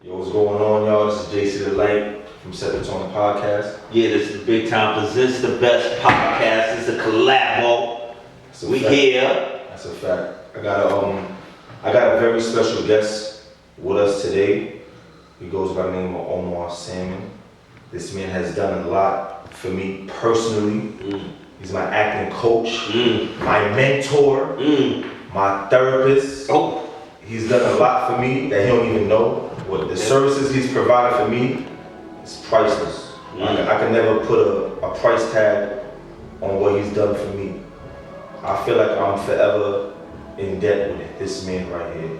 Yo, what's going on, y'all? This is JC the Light from Set the Tone Podcast. Yeah, this is Bigtime presents the best podcast. It's a collabo. We here. That's a fact. I got a very special guest with us today. He goes by the name of Omar Salmon. This man has done a lot for me personally. He's my acting coach, my mentor, my therapist. He's done a lot for me that he don't even know. What the services he's provided for me is priceless. I can never put a price tag on what he's done for me. I feel like I'm forever in debt with this man right here.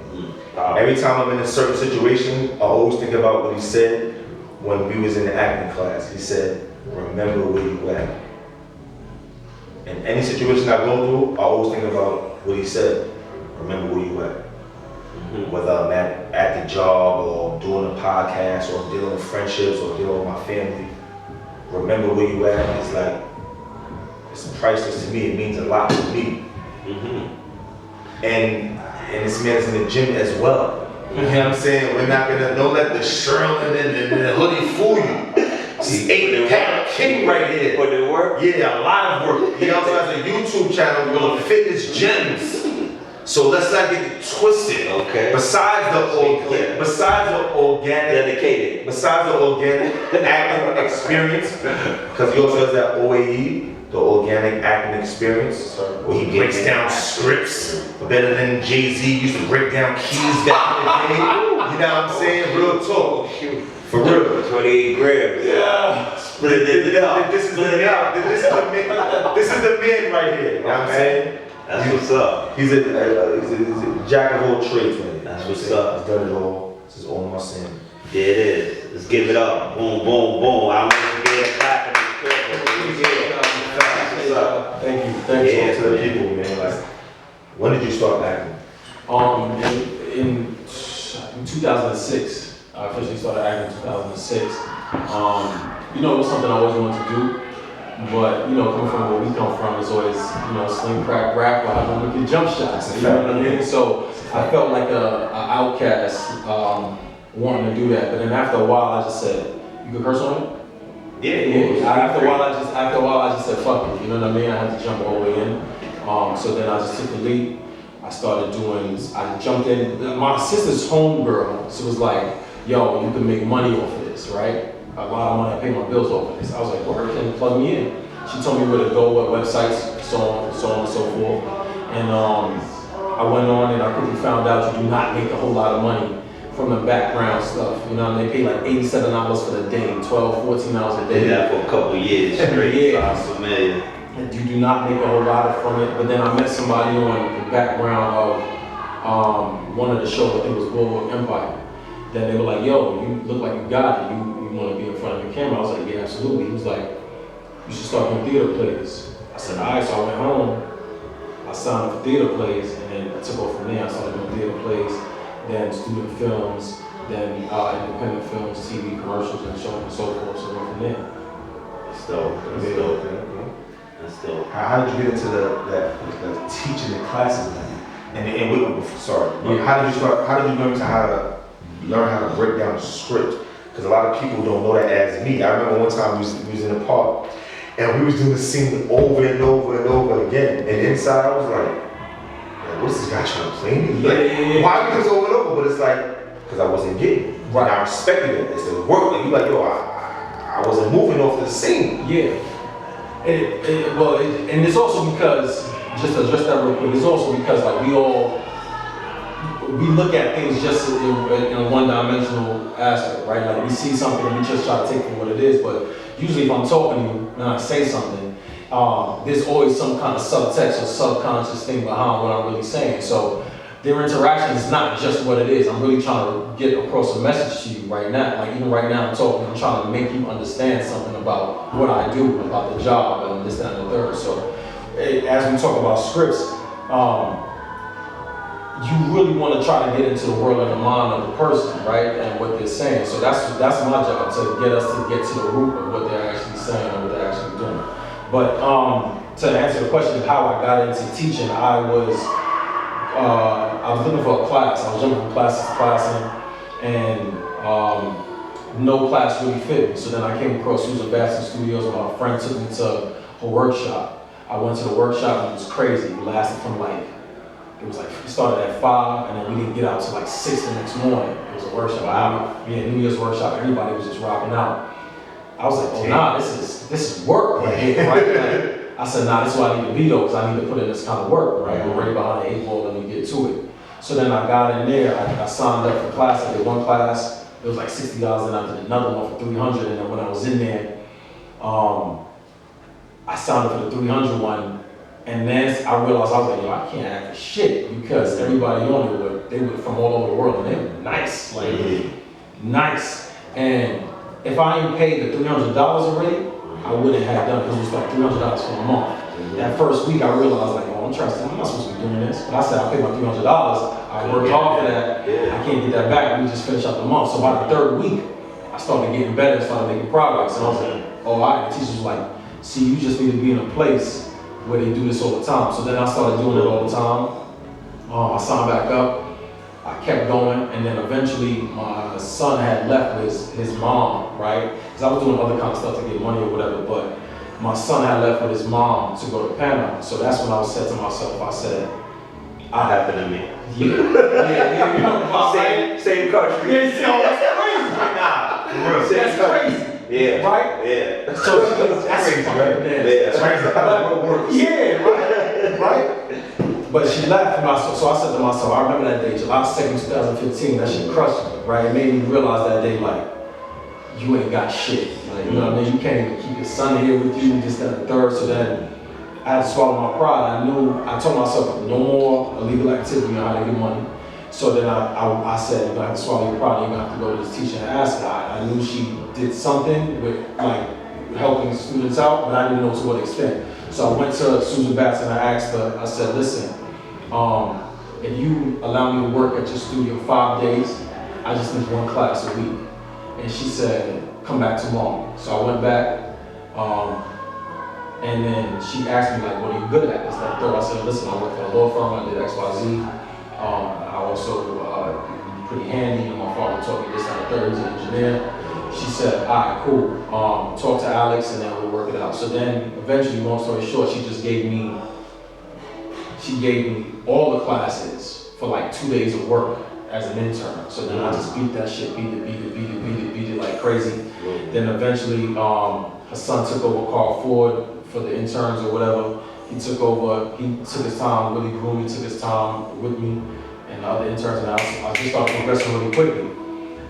Every time I'm in a certain situation, I always think about what he said when we was in the acting class. He said, remember where you at. In any situation I go through, I always think about what he said, remember where you at. Whether I'm at the job or doing a podcast or dealing with friendships or dealing with my family, remember where you at. It's like, it's priceless to me. It means a lot to me. And this man's in the gym as well. You know what I'm saying? We're not gonna, don't let the Sherlin and the hoodie fool you. See, 8-pack king right here. Put in work? Yeah, a lot of work. He also has a YouTube channel called Fitness Gems. So let's not get it twisted. Okay. Besides the organic acting experience, because he also has that OAE, the organic acting experience, where he breaks down scripts better than Jay-Z used to break down keys back in the day. You know what I'm saying? Real talk. For real. 28 grams. Yeah. Split it up. This is the man right here. You know what I'm saying? That's what's up. He's a jack of all trades, man. That's what's up. He's done it all. This is Omar Salmon. Yeah, it is. Let's give it up. Boom, boom, boom. I want to get a clap in this crib. Thank you. Thanks to the people, man. Like, when did you start acting? In 2006. I officially started acting in 2006. It was something I always wanted to do. But, coming from where we come from, it's always, sling, crack, rap, or how to get jump shots. You know what I mean? So I felt like an outcast wanting to do that. But then after a while, I just said, you can curse on it? Yeah. After a while, I just said, fuck it. You know what I mean? I had to jump all the way in. So then I just took the leap. I jumped in. My sister's homegirl, so it was like, yo, you can make money off of this, right? A lot of money, I pay my bills off of this. I was like, well, her can plug me in. She told me where to go, what websites, so on and so forth. And I went on and I quickly found out you do not make a whole lot of money from the background stuff. They pay like $87 for the day, 12, 14 hours a day. Did that for a couple of years straight. Yeah. I'm familiar. And you do not make a whole lot from it. But then I met somebody on the background of one of the shows, I think it was Global Empire. Then they were like, yo, you look like you got it. You want to be in front of the camera? I was like, yeah, absolutely. He was like, you should start doing theater plays. I said, all right, so I went home. I signed up for theater plays, and then I took off from there. I started doing theater plays, then student films, then independent films, TV commercials, and so on and so forth. So I went from there. That's dope. That's dope. How did you get into the teaching the classes? How did you start? How did you learn how to break down a script? Because a lot of people don't know that as me. I remember one time we was in the park and we was doing the scene over and over and over again. And inside I was like, what's this guy trying to play me? Why we do this over and over? But it's like, because I wasn't getting it. Right. And I respected it. It's the work. And you like, yo, I wasn't moving off the scene. Yeah. And it's also because, just to address that real quick, it's also because like we look at things just in a one-dimensional aspect, right? Like we see something and we just try to take it for what it is, but usually if I'm talking to you and I say something, there's always some kind of subtext or subconscious thing behind what I'm really saying. So their interaction is not just what it is. I'm really trying to get across a message to you right now. Like even right now I'm talking, I'm trying to make you understand something about what I do, about the job, and this, that, and the third. So as we talk about scripts, you really want to try to get into the world and the mind of the person, right? And what they're saying. So that's my job, to get to the root of what they're actually saying and what they're actually doing. But to answer the question of how I got into teaching, I was looking for a class. I was jumping from class to class, and No class really fit me. So then I came across Susan Batson Studios, and my friend took me to a workshop. I went to the workshop and it was crazy. It lasted from it started at 5 and then we didn't get out till like 6 the next morning. It was a workshop. Wow. Yeah, New Year's workshop, everybody was just rocking out. I was like, oh nah, this is work right here, right? Like, I said, nah, this is what I need to be though, because I need to put in this kind of work, right? I'm ready behind the 8 ball, let me get to it. So then I got in there, I signed up for class, I did one class, it was like $60, and I did another one for $300, and then when I was in there, I signed up for the 300 one, and then I realized, I was like, yo, I can't act for shit, because everybody on it, they were from all over the world, and they were nice, like, nice. And if I ain't paid the $300 already, I wouldn't have done it, because it was like $300 for a month. That first week, I realized, like, oh, I'm not supposed to be doing this. But I said, I paid my $300, I worked hard for that, I can't get that back, we just finished out the month. So by the 3rd week, I started getting better, started making progress. And I was like, oh, all right, the teacher was like, see, you just need to be in a place where they do this all the time. So then I started doing it all the time. I signed back up, I kept going, and then eventually my son had left with his mom, right? Because I was doing other kind of stuff to get money or whatever, but my son had left with his mom to go to Panama. So that's when I said to myself, I said, What happened to me? yeah, you know the vibe, right? Same country. Yeah, see, oh, that's crazy. Nah, for real. That's crazy. Yeah. Right? Yeah. So that's crazy, right? Yeah, right? Right? But she left, and so I said to myself, I remember that day, July 2nd, 2015, that shit crushed me, right? It made me realize that day, like, you ain't got shit. Like, you know what I mean? You can't even keep your son here with you, this, that, and the third. So then I had to swallow my pride. I told myself, no more illegal activity on how to get money. So then I said, you're gonna have to swallow your pride, you're gonna have to go to this teacher and ask her. I knew she did something with like helping students out, but I didn't know to what extent. So I went to Susan Batson and I asked her, I said, listen, if you allow me to work at your studio 5 days, I just need 1 class a week. And she said, come back tomorrow. So I went back, and then she asked me, like, what are you good at? This, that, third. I said, listen, I work for a law firm, I did XYZ. I also pretty handy, and my father taught me this, that, and third, he's an engineer. She said, all right, cool, talk to Alex and then we'll work it out. So then eventually, long story short, she gave me all the classes for like 2 days of work as an intern. So then I just beat that shit, beat it like crazy. Then eventually, her son took over Carl Ford for the interns or whatever. He took over, he took his time, really grew me, took his time with me and the other interns, and I just started progressing really quickly.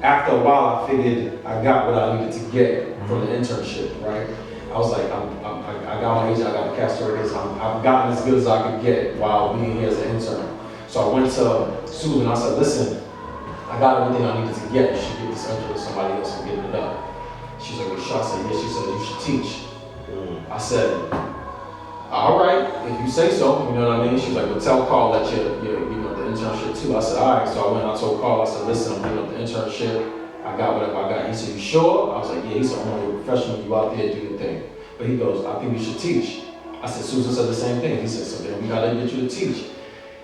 After a while, I figured I got what I needed to get from the internship, right? I was like, I got my age, I got the cast records, I've gotten as good as I could get while being here as an intern. So I went to Susan, I said, listen, I got everything I needed to get, you should get this intern to somebody else and get it up. She's like, well, I said, yeah, she said, you should teach. I said, all right, if you say so, you know what I mean? She's like, well, tell Carl that you're the internship too. I said, all right. So I went and I told Carl, I said, listen, I'm giving up the internship. I got whatever I got. He said, you sure? I was like, yeah. He said, I'm only a professional, you out there, do your thing. But he goes, I think you should teach. I said, Susan said the same thing. He said, so then we gotta get you to teach.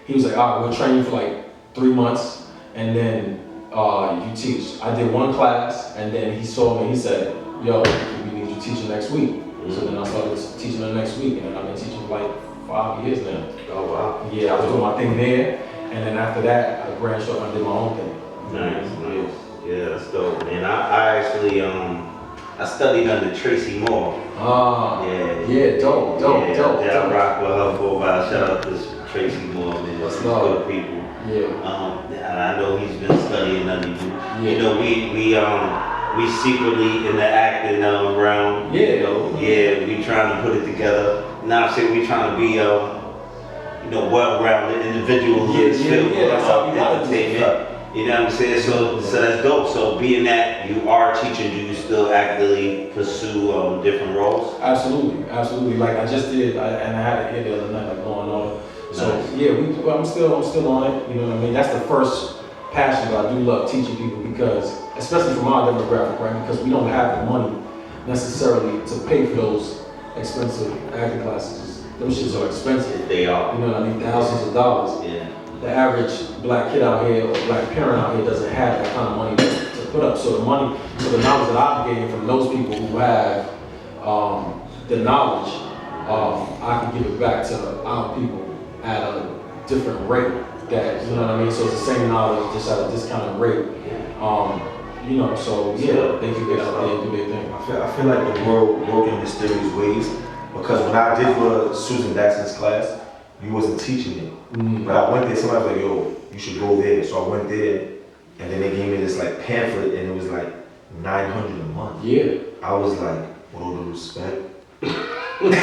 He was like, all right, we'll train you for like 3 months, and then you teach. I did 1 class, and then he saw me, he said, yo, we need you teaching next week. So then I started teaching the next week, and I've been teaching for like 5 years now. Oh wow. Yeah, I was doing my thing there, and then after that, I branched off and did my own thing. Nice. Yeah, that's dope, man. I actually I studied under Tracy Moore. Yeah, dope. Yeah, I rock with her for a while. Shout out to Tracy Moore, man. What's He's up? good people. Yeah. And I know he's been studying under you. Yeah. You know, we secretly in the acting realm. Yeah. You know, yeah, we trying to put it together. Now I'm saying we trying to be well-rounded individuals in this field that's how we gotta do it. entertainment. You know what I'm saying? So that's dope. So being that you are teaching, do you still actively pursue different roles? Absolutely. Like I just did, and I had it here the other night, like going on. So Nice. yeah, I'm still on it. You know what I mean? That's the first passion that I do love teaching people, because, especially for my demographic, right? Because we don't have the money necessarily to pay for those expensive acting classes. Those shits are expensive. They are. You know what I mean? Thousands of dollars. Yeah. The average black kid out here or black parent out here doesn't have that kind of money to put up. So the money, so the knowledge that I've gained from those people who have the knowledge, I can give it back to our people at a different rate. That, you know what I mean? So it's the same knowledge, just at a discounted rate. You know, so yeah, they can get out there and do their thing. I feel like the world works in mysterious ways, because when I did go to Susan Daxon's class, you wasn't teaching it. But I went there, somebody was like, yo, you should go there. So I went there, and then they gave me this like pamphlet, and it was like $900 a month. Yeah. I was like, with all due respect. And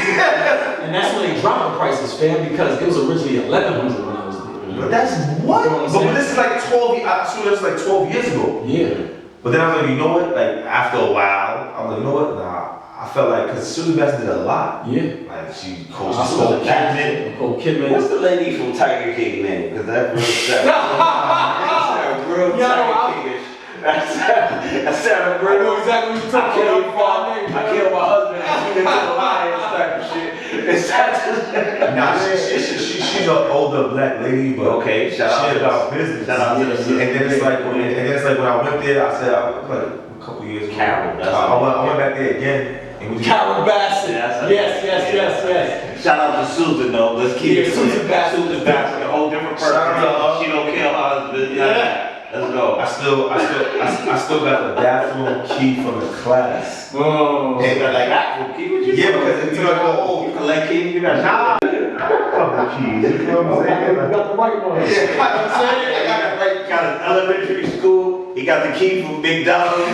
that's when they dropped the prices, fam, because it was originally $1,100 when I was there. But that's what? You know what I'm But saying? this is like 12, I swear this is like 12 years ago. Yeah. But then I was like, you know what? Like after a while, I was like, you know what? Nah. I felt like, because Susan Daxon did a lot. Yeah. Like she coached Nicole Kidman. Nicole Kidman. What's the lady from Tiger King name? Because that real sound real Tiger King-ish. That sounded real. I know exactly what you're talking about. I killed my husband and she into the lions type of shit. It's Nah, she's an older black lady, but okay, shout out she to about business. Shout out to the And then it's like when I went there, I said like a couple years ago. Carol, that's I went back there again. And we Carol Bassett. Yeah, Yes. Shout out to Susan though. Let's keep it Susan Bassett. Susan Bassett, a whole different person. Shout out to her. She don't kill her husband. Yeah. Let's go. I still got the bathroom key from the class. Oh. You got like that? Yeah, because you know, you collect keys. You got nah. Fuck the keys. You know what I'm saying? I got the right one. Yeah, you know what I'm saying? I got the right. Got an elementary school. He got the key from McDonald's.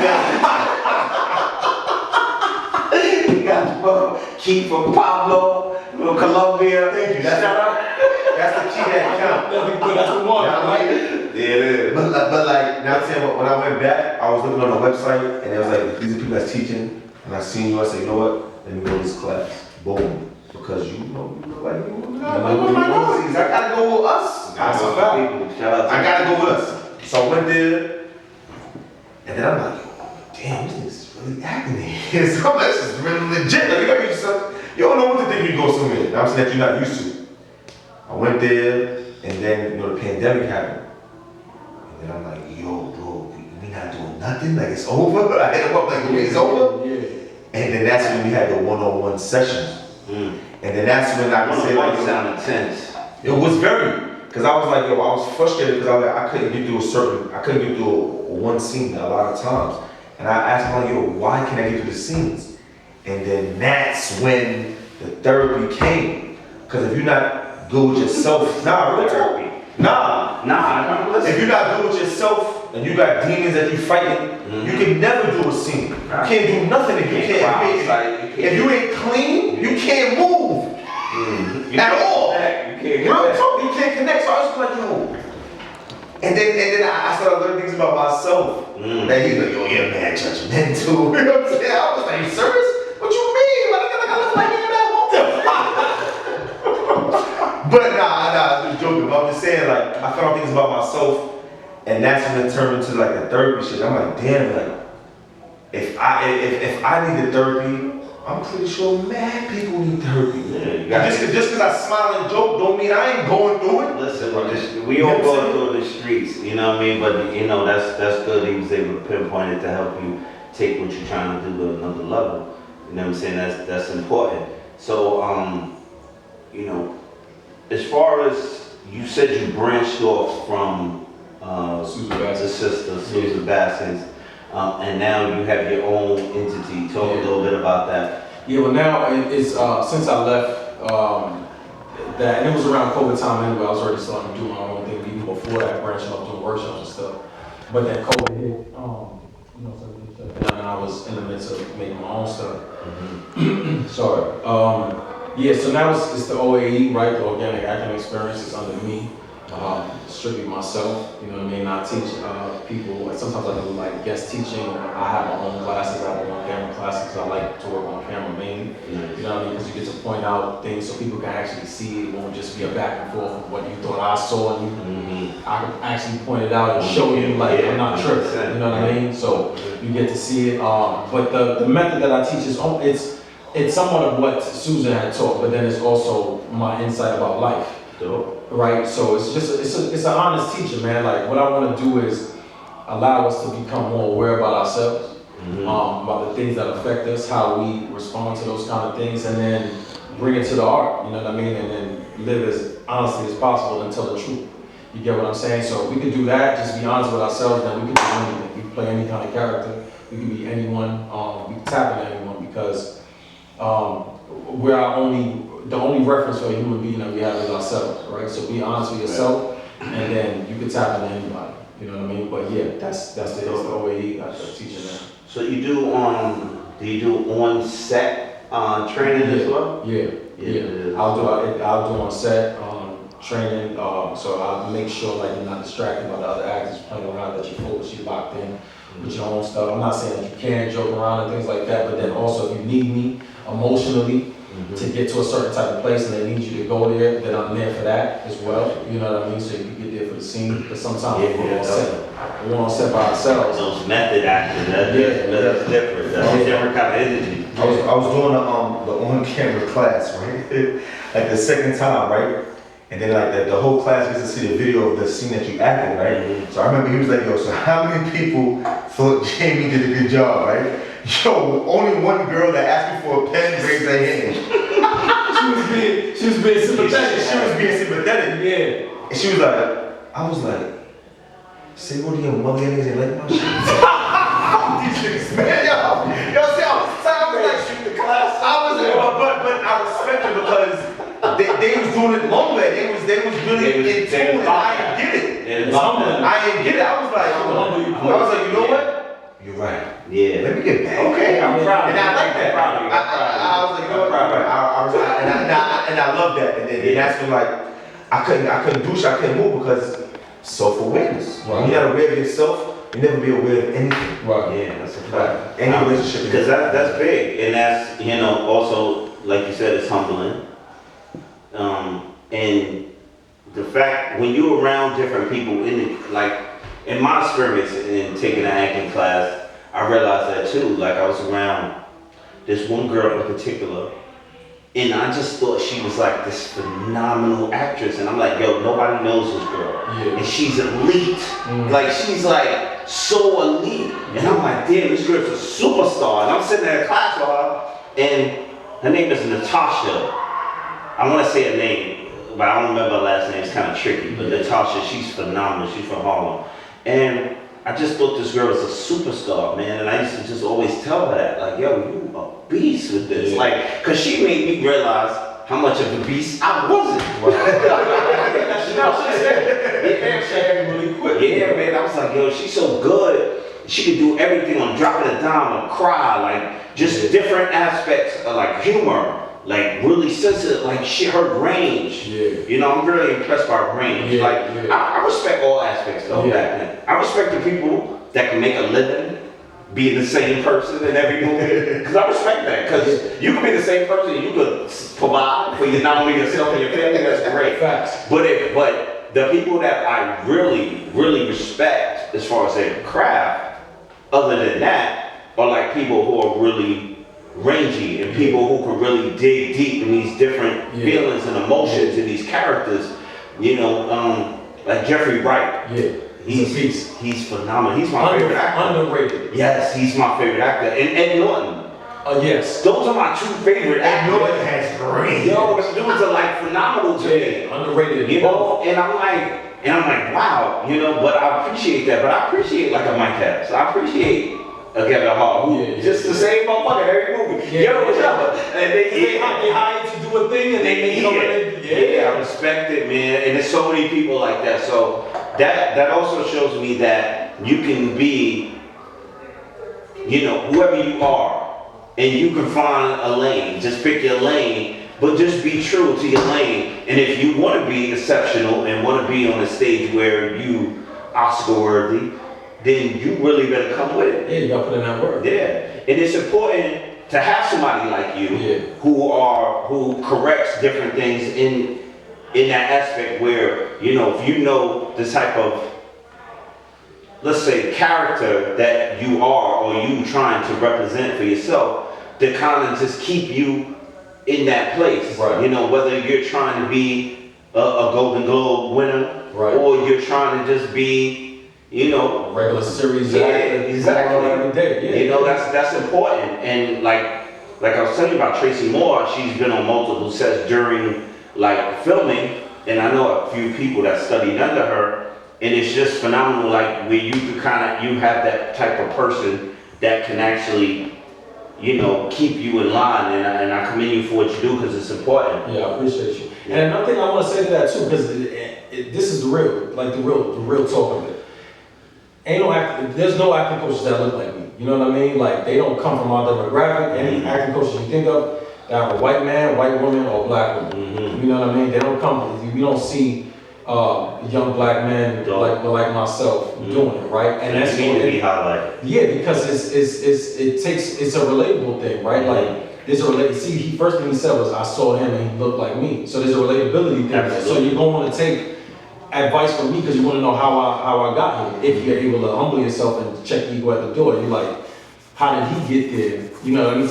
He got the key from Pablo, from Colombia. Thank you. That's the key that counts. That's the one, right? Yeah, it is. But like, now I'm saying, when I went back, I was looking on the website, and it was like, these are people that's teaching, and I seen you, I said, you know what, let me go to this class. Boom. Because you know, like, minorities. I gotta go with us. That's a fact. Shout out to I gotta go with us. So I went there, and then I'm like, damn, this is really acting here. So I'm like, this is really legit. Like, you gotta get yourself, you don't know what to think when you go somewhere. And I'm saying that you're not used to. I went there, and then, you know, the pandemic happened. And then I'm like, yo, bro, we not doing nothing? Like, it's over? I hit him up like, it's over? Yeah. And then that's when we had the one-on-one sessions. And then that's when I could say, like, sound intense. it was very, because I was like, yo, I was frustrated because I was like, I couldn't get through one scene a lot of times. And I asked him, like, yo, why can't I get through the scenes? And then that's when the therapy came. Because if you're not good with yourself, real talk. If you're not good with yourself and you got demons that you fighting, you can never do a scene. You can't do nothing if you can't. If you ain't clean, you can't move at all. Real talk, you can't connect. So I was like, yo. And then I started learning things about myself. That he's like, yo, you're mad judgmental. You know what I'm saying? I was like, you serious? What you mean? Like, I look like him at home. But nah, I'm just joking. But I'm just saying, like, I found things about myself, and that's when it turned into like the therapy shit. I'm like, damn, like, if I needed therapy, I'm pretty sure mad people need therapy. Yeah, just because I smile and joke don't mean I ain't going through it. Listen, we all go through the streets, you know what I mean? But you know, that's good he was able to pinpoint it to help you take what you're trying to do to another level. You know what I'm saying? That's important. So you know, as far as you said you branched off from the sister, Susan Bassett, and now you have your own entity. Talk a little bit about that. Yeah, well now it's since I left that, and it was around COVID time anyway, I was already starting to do my own thing even before that, branching off doing workshops and stuff. But then COVID hit, you know, so it shut down, and I was in the midst of making my own stuff. Sorry. Yeah, so now it's the OAE, right? The Organic Acting Experience is under me. Strictly myself, you know what I mean? I teach people, sometimes I do like guest teaching. I have my own classes, I have my own camera classes, I like to work on camera mainly. You know what I mean? Because you get to point out things so people can actually see it. It won't just be a back and forth of what you thought I saw in you. I can actually point it out and show you like I'm not tripping, you know what I mean? So you get to see it. But the method that I teach is, it's somewhat of what Susan had taught, but then it's also my insight about life. Right, so it's just it's an honest teacher, man. Like what I want to do is allow us to become more aware about ourselves, Mhm. about the things that affect us, how we respond to those kind of things, and then bring it to the art, you know what I mean? And then live as honestly as possible and tell the truth. You get what I'm saying? So if we can do that, just be honest with ourselves, then we can do anything. We can play any kind of character. We can be anyone. We can tap into anyone because we're the only reference for a human being that we have is ourselves, right? So be honest with yourself, and then you can tap into anybody. You know what I mean? But yeah, that's the OAE teaching that. So do you do on set training as well? Yeah. I'll do on set training. So I'll make sure like you're not distracted by the other actors playing around, that you focus, you locked in with your own stuff. I'm not saying that you can't joke around and things like that, but then also if you need me emotionally to get to a certain type of place and they need you to go there, then I'm there for that as well. You know what I mean? So you can get there for the scene. Because sometimes we're on set by ourselves. Those method actors, that's different. That's a different kind of energy. I was doing the on-camera class, right? Like the second time, right? And then like the whole class gets to see the video of the scene that you acted, right? So I remember he was like, yo, so how many people thought Jamie did a good job, right? Yo, only one girl that asked me for a pen raised her hand. She was being sympathetic. She was being sympathetic. Yeah. And she was like, I was like, say what to your mother niggas and like my shit. These niggas, man, yo, see, I was like, shoot the class. I was like, but I respect it because they was doing it longer. They was really in tune, and I didn't get it. I didn't get it. I was like, you know what? You're right. Yeah. Let me get back. Okay, I'm proud. And I like that. I was like, you know what? And I love that. And then that's when like I couldn't do shit. I couldn't move because self-awareness. Right. When you're not aware of yourself, you never be aware of anything. Right. Yeah, that's a fact. Any relationship. Because that's big, and that's also like you said, it's humbling. And the fact when you're around different people in my experience in taking an acting class, I realized that too. Like I was around this one girl in particular, and I just thought she was like this phenomenal actress, and I'm like, yo, nobody knows this girl, and she's elite. Like she's like so elite, and I'm like, damn, this girl's a superstar. And I'm sitting in a class with her, and her name is Natasha. I want to say her name, but I don't remember her last name. It's kind of tricky. But Natasha, she's phenomenal. She's from Harlem. And I just thought this girl was a superstar, man. And I used to just always tell her that, like, yo, you a beast with this. Like, because she made me realize how much of a beast I wasn't. You know what I'm saying? Really quick. Yeah, man. I was like, yo, she's so good. She could do everything on drop of a dime, or cry, like, just different aspects of, like, humor. Like really sensitive, like her range. Yeah. You know, I'm really impressed by her range. Yeah, like I respect all aspects though back then. I respect the people that can make a living being the same person in every movie. Because I respect that. Because you can be the same person, you could provide for not only yourself and your family, that's great. Facts. But the people that I really, really respect as far as their craft, other than that, are like people who are really rangy and people who can really dig deep in these different feelings and emotions and these characters, you know, like Jeffrey Wright. Yeah, he's phenomenal. He's my favorite actor. Underrated. Yes, he's my favorite actor. And Ed Norton. Yes. Those are my two favorite actors. Ed Norton has great. Yo, those dudes are like phenomenal to me. Underrated. You know, and I'm like, wow, you know, but I appreciate that. But I appreciate like a Mike Epps. I appreciate a Kevin Hart, who just the same motherfucker in every movie. And they hire you to do a thing and they I respect it, man. And there's so many people like that. So that also shows me that you can be, you know, whoever you are, and you can find a lane. Just pick your lane, but just be true to your lane. And if you want to be exceptional and want to be on a stage where you Oscar worthy, then you really better come with it. Yeah, you gotta put in that work. Yeah, and it's important to have somebody like you who corrects different things in that aspect where, you know, if you know the type of, let's say, character that you are or you trying to represent for yourself, to kind of just keep you in that place. Right. You know, whether you're trying to be a Golden Globe winner, right, or you're trying to just be, you know, A regular series. Yeah, actor, exactly. Every day. Yeah. you know, that's important. And like I was telling you about Tracy Moore, she's been on multiple sets during like filming, and I know a few people that studied under her, and it's just phenomenal. Like where you can you have that type of person that can actually, you know, keep you in line, and I commend you for what you do because it's important. Yeah, I appreciate you. And another thing I want to say to that too, because this is the real talk of it. There's no acting coaches that look like me. You know what I mean? Like they don't come from our demographic. Any acting coaches you think of, they have a white man, white woman, or black woman. You know what I mean? They don't come. We don't see young black men like myself doing it, right? And that's going to be highlighted. Yeah, because it's a relatable thing, right? Like there's a first thing he said was I saw him and he looked like me. So there's a relatability thing. Absolutely. So you're going to want to take advice from me because you want to know how I got here. If you're able to humble yourself and check the ego at the door, you're like, how did he get there? You know, let me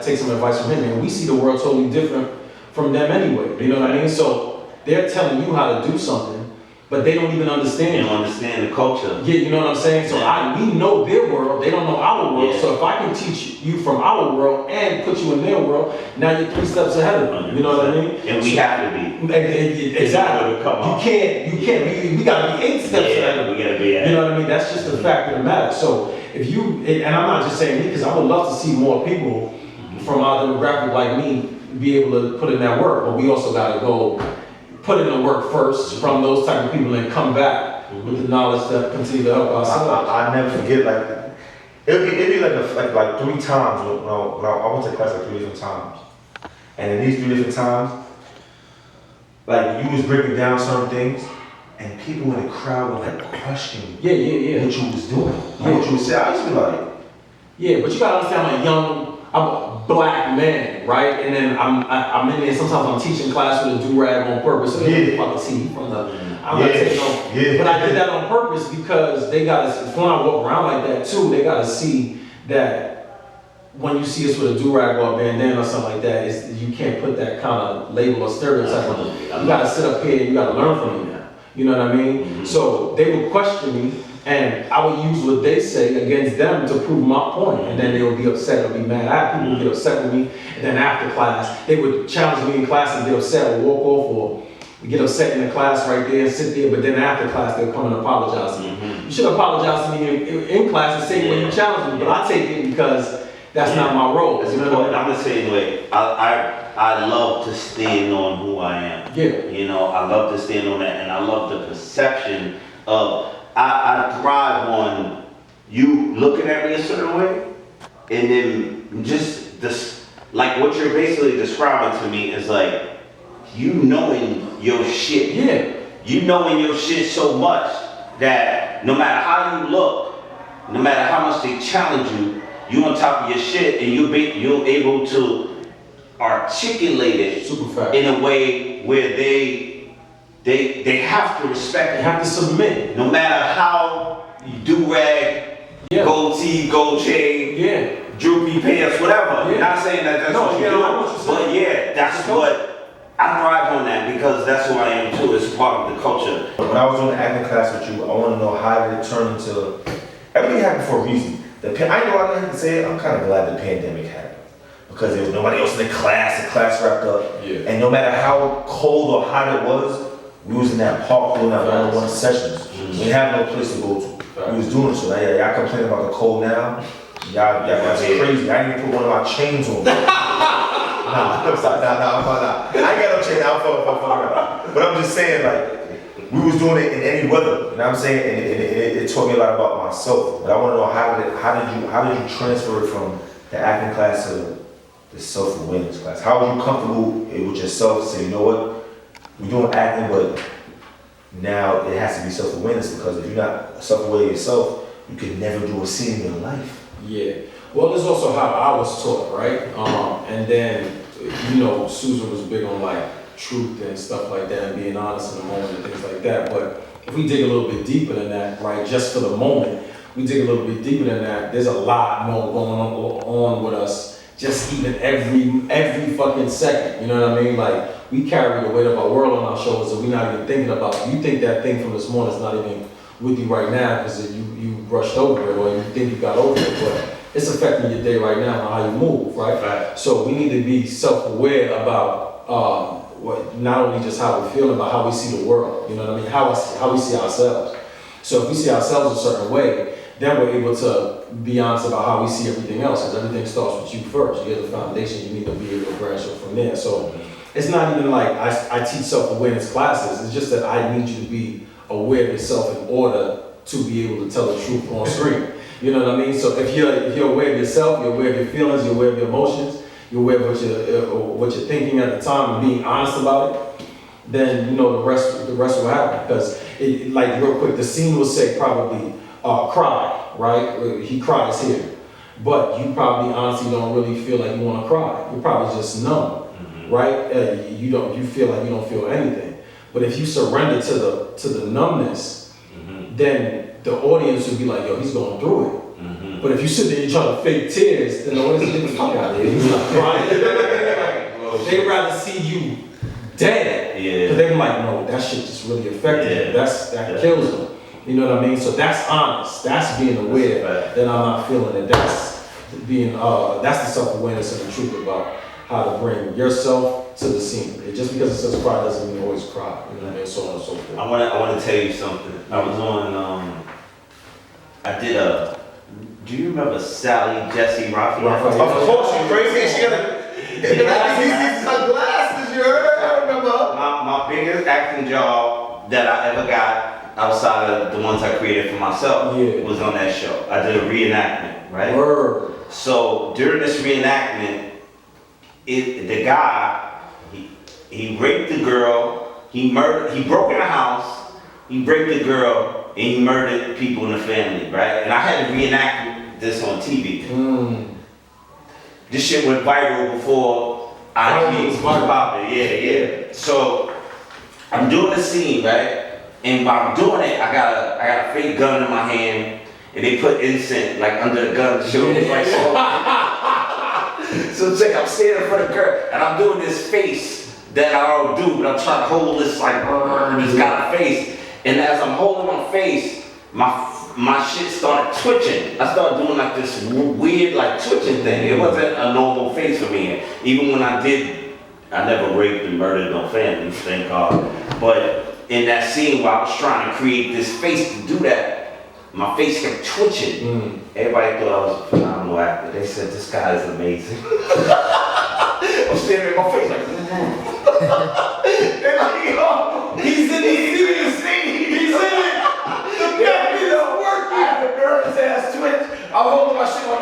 take some advice from him. And we see the world totally different from them anyway. You know what I mean? So they're telling you how to do something, but they don't even understand. They don't understand the culture. Yeah, you know what I'm saying? So we know their world, they don't know our world. Yeah. So if I can teach you from our world and put you in their world, now you're 3 steps ahead of them. You know what I mean? And we have to be. Exactly. You can't. We gotta be 8 steps ahead. We gotta be ahead. You know what I mean? That's just the fact of the matter. So if you, and I'm not just saying me, because I would love to see more people from our demographic like me be able to put in that work, but we also gotta go put in the work first from those type of people and come back with the knowledge that continue to help ourselves. I never forget like that. It'd be like 3 times when I went to class like 3 different times, and in these 3 different times, like you was breaking down certain things, and people in the crowd were like questioning Yeah. what you was doing, what you was saying. I used to be like, Yeah, but you gotta understand, I'm a black man, right? And then I'm in there. Sometimes I'm teaching class with a do-rag on purpose, so they don't fucking see me from the. I'm not taking no. But I did that on purpose because they gotta. When I walk around like that too, they gotta see that when you see us with a do-rag or a bandana or something like that, you can't put that kind of label or stereotype on it. You gotta sit up here and you gotta learn from me now. You know what I mean? So they would question me. And I would use what they say against them to prove my point. And then they would be upset or be mad. I had people who get upset with me. And then after class, they would challenge me in class and get upset or walk off or get upset in the class right there and sit there. But then after class, they'll come and apologize to me. You should apologize to me in class and say when you challenge me. But I take it because that's not my role. That's important. I'm the same way. I love to stand on who I am. Yeah. You know, I love to stand on that, and I love the perception of. I thrive on you looking at me a certain way, and then just this, like what you're basically describing to me is like you knowing your shit. Yeah. You knowing your shit so much that no matter how you look, no matter how much they challenge you, you on top of your shit, and you're able to articulate it Super fact. in a way where they have to respect They it. have to submit. No matter how you do-rag, gold tee, gold chain, droopy pants, whatever. Yeah. Not saying that that's what you do, but yeah, that's what I thrive on that because that's who I am too. It's part of the culture. when I was doing the acting class with you, I want to know how did it turn into, everything happened for a reason. I know I didn't have to say it, I'm kind of glad the pandemic happened. Because there was nobody else in the class wrapped up. Yeah. And no matter how cold or hot it was, we was in that park doing that one-on-one sessions. We didn't have no place to go to. We was doing it, so now y'all complain about the cold now. Y'all that's crazy. I didn't even put one of my chains on. Nah, I'm sorry. Nah. I ain't got no chain. I'm fucking. But I'm just saying, like, we was doing it in any weather. You know what I'm saying? And it taught me a lot about myself. But I want to know how did you transfer it from the acting class to the self-awareness class? How were you comfortable with yourself to say, you know what? We're doing acting, but now it has to be self-awareness because if you're not self-aware of yourself, you could never do a scene in your life. Yeah. Well, this is also how I was taught, right? And then, you know, Susan was big on like truth and stuff like that and being honest in the moment and things like that. But if we dig a little bit deeper than that, right, just for the moment, we dig a little bit deeper than that, there's a lot more going on with us just even every fucking second. You know what I mean? Like, we carry the weight of our world on our shoulders and we're not even thinking about it. You think that thing from this morning is not even with you right now because you brushed over it or you think you got over it, but it's affecting your day right now and how you move, right? Right. So we need to be self-aware about not only just how we feel, about how we see the world. You know what I mean? How we see ourselves. So if we see ourselves a certain way, then we're able to be honest about how we see everything else, because everything starts with you first. You're the foundation. You need to be able to branch it from there. So it's not even like I teach self-awareness classes. It's just that I need you to be aware of yourself in order to be able to tell the truth on screen. You know what I mean? So if you're aware of yourself, you're aware of your feelings, you're aware of your emotions, you're aware of what you're thinking at the time and being honest about it, then you know the rest will happen. Because like real quick, the scene will say probably cry, right? He cries here, but you probably honestly don't really feel like you want to cry. You're probably just numb, right? You feel like you don't feel anything. But if you surrender to the numbness, then the audience will be like, yo, he's going through it. But if you sit there and you're trying to fake tears, then the audience will get the fuck out of here. He's not crying. They'd rather see you dead. Yeah. But they're like, no, that shit just really affected him. That kills him. You know what I mean? So that's honest. That's being aware that I'm not feeling it. That's the self-awareness and the truth about how to bring yourself to the scene. Just because it says cry doesn't mean always cry. You know what I mean? So on and so forth. I want to tell you something. I was on. I did do you remember Sally Jesse Raphael? Of course, you crazy. She got these sunglasses. You heard? I remember. My biggest acting job that I ever got outside of the ones I created for myself was on that show. I did a reenactment, right? Word. So during this reenactment, the guy he raped the girl. He broke in the house. He raped the girl. And he murdered people in the family, right? And I had to reenact this on TV. This shit went viral before IG was popping. Yeah. So I'm doing the scene, right? And while I'm doing it, I got a fake gun in my hand, and they put incense like under the gun to show it like so. So check, I'm standing in front of the girl, and I'm doing this face that I don't do, but I'm trying to hold this like this kind of face. And as I'm holding my face, my shit started twitching. I started doing like this weird like twitching thing. It wasn't a normal face for me. Even when I never raped and murdered no families, thank God. But in that scene where I was trying to create this face to do that, my face kept twitching. Everybody thought I was a phenomenal actor. They said, this guy is amazing. I'm staring at my face like, they're like, yo, he's in the scene. He's in it. The back is working. I had a nervous ass twitch. I'm holding my shit like,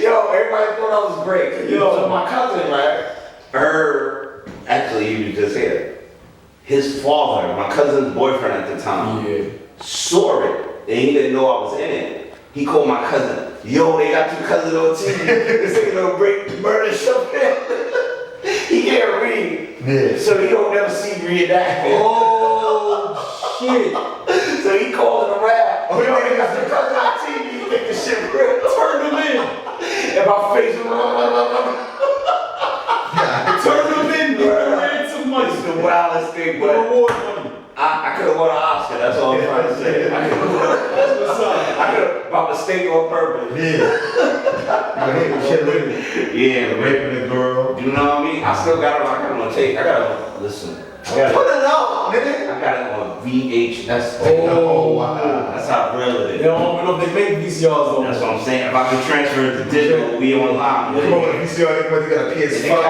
yo, everybody thought I was great. Yo, so my cousin, right? Actually, he was just here. His father, my cousin's boyfriend at the time, saw it, and he didn't know I was in it. He called my cousin. Yo, they got your cousin on TV. This ain't no great murder show. He can't read, so he don't never see reenactment. Oh shit! So he called it a rap. Oh, yo, they got your cousin on TV. You think this shit real? Turn them in. And my face. Turn them in. It's the wildest thing, but I could have won an Oscar. That's all I'm trying to say. I could have, by mistake on purpose. Raping the girl. You know what I mean? I still got it. I got it on tape. I got it. Listen. Put it out, nigga. I got it on VHS. Oh, wow. That's how real it is. They don't know if they make VCRs though. That's what I'm saying. If I can transfer it to digital, we online. VCR, they got a PS5.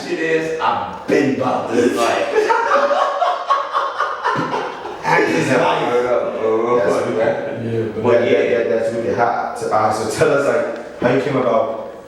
Shit is, I've been about this life. Actors that's really hot. So tell us like how you came about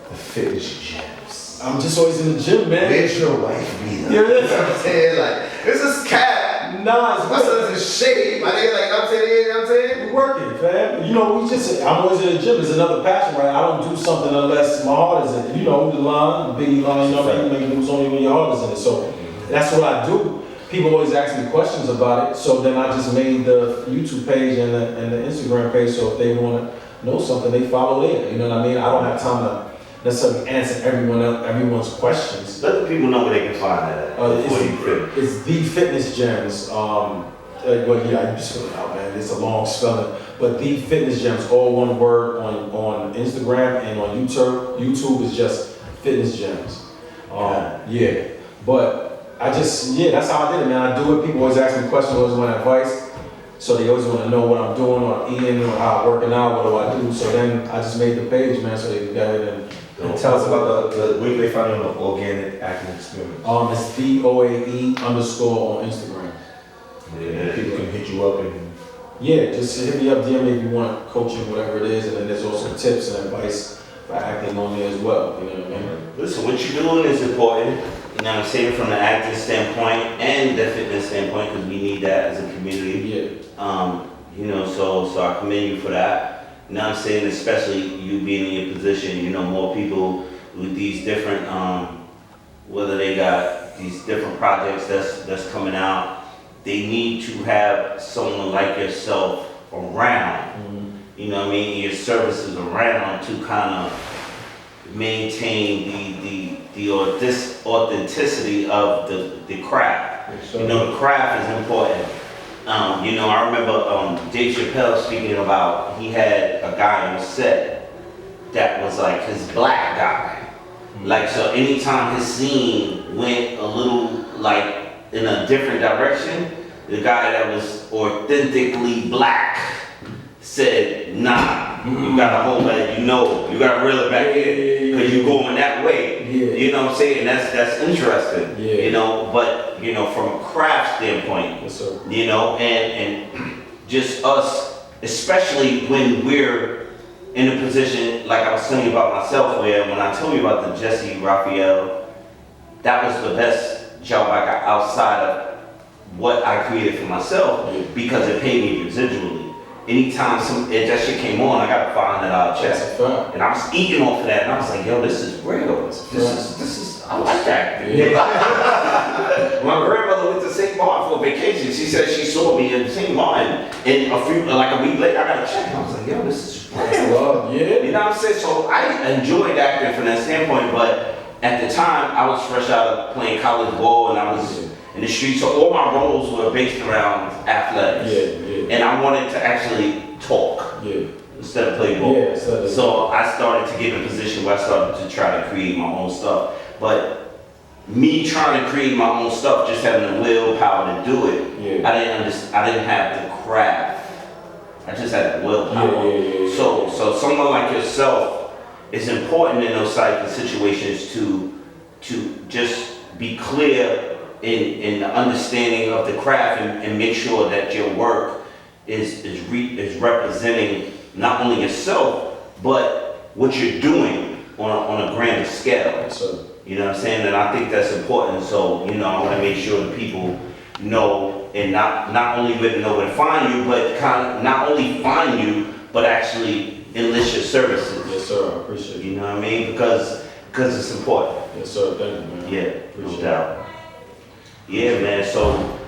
the fitness gyms. I'm just always in the gym, man. Where's your wife be? Yeah, You know what I'm saying? Like, this is cat. Nah, My son's in shape. My nigga, like, you know what I'm saying? You know what I'm saying? we're working, fam. You know, I'm always in the gym. It's another passion, right? I don't do something unless my heart is in it. You know, the line, the biggie line, you know what I mean? It was only when your heart is in it. So that's what I do. People always ask me questions about it. So then I just made the YouTube page and the Instagram page. So if they want to know something, they follow there. You know what I mean? I don't have time to necessarily answer everyone's questions. Let the people know where they can find that at. It's The Fitness Gems. Well, yeah, I just fill it out, man. It's a long spelling, but The Fitness Gems, all one word on Instagram and on YouTube. YouTube is just Fitness Gems. Yeah, but that's how I did it, man. I do it. People always ask me questions, always want advice. So they always want to know what I'm doing, what I'm eating, or how I'm working out, what do I do. So then I just made the page, man, so they can get it And tell us about the where they find you on the organic acting experience. It's DOAE_ on Instagram. Yeah, people can hit you up and Yeah, just hit me up, DM me if you want coaching, whatever it is, and then there's also tips and advice for acting on there as well. You know what I mean? Listen, what you're doing is important. You know what I'm saying, from the acting standpoint and the fitness standpoint, because we need that as a community. Yeah. You know, so I commend you for that. You know what I'm saying, especially you being in your position, you know, more people with these different, whether they got these different projects that's coming out, they need to have someone like yourself around. Mm-hmm. You know what I mean, your services around to kind of maintain the authenticity of the craft. You know, the craft is important. You know, I remember Dave Chappelle speaking about, he had a guy on set that was like his black guy. Like, so anytime his scene went a little like in a different direction, the guy that was authentically black said, nah, you gotta hold that, you gotta reel it back in, because you're going that way. Yeah. You know what I'm saying? That's interesting. Yeah. You know, but you know, from a craft standpoint, Yes, sir. you know, and just us, especially when we're in a position like I was telling you about myself, where when I told you about the Jesse Raphael, that was the best job I got outside of what I created for myself, because it paid me residually. Anytime that shit came on, I got a $500 check. And I was eating off of that, and I was like, yo, this is real. This is, I like that. Yeah. My grandmother went to St. Martin for vacation. She said she saw me in St. Martin, and a week later, I got a check. And I was like, yo, this is real. Yeah. You know what I'm saying? So I enjoyed acting from that standpoint, but at the time, I was fresh out of playing college ball, and I was in the streets, so all my roles were based around athletics. And I wanted to actually talk instead of play ball. So I started to get in a position where I started to try to create my own stuff. But me trying to create my own stuff, just having the willpower to do it, I didn't have the craft. I just had the willpower. So someone like yourself, it's important in those type of situations to just be clear in the understanding of the craft, and make sure that your work is representing not only yourself, but what you're doing on a grander scale. You know what I'm saying? And I think that's important. So, you know, I want to make sure that people know, and not only know where to find you, but kind of not only find you, but actually enlist your services. Yes, sir. I appreciate it. You know what I mean? Because it's important. Yes, sir. Thank you, man. Yeah, no doubt. Yeah, man. So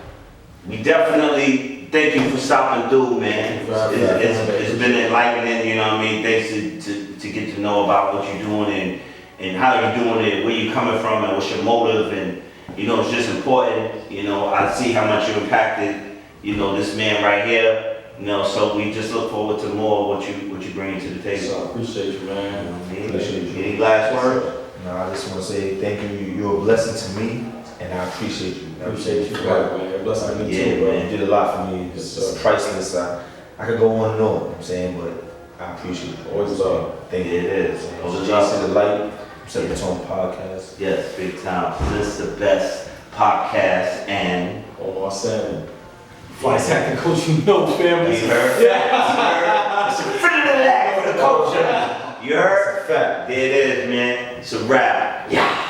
we definitely thank you for stopping through, man. It's been enlightening, you know what I mean? Thanks to get to know about what you're doing and how you're doing it, where you're coming from, and what's your motive. And, you know, it's just important. You know, I see how much you impacted, you know, this man right here. You know, so we just look forward to more of what you bring to the table. So I appreciate you, man. You know what I mean? Appreciate you. Any last words? No, I just want to say thank you. You're a blessing to me, and I appreciate you. Appreciate you, man. Blessing to me too, bro. You did a lot for me. It's priceless. I could go on and on, you know what I'm saying, but I appreciate you. Always love. Thank you. It is. Always love to the light. Set the tone podcast. Yes, big time. This is the best podcast, and Omar Salmon. Flight acting coach, you know, family. you heard? Yeah. It's a friend of the culture. You heard? Fact. There it is, man. It's a wrap. Yeah.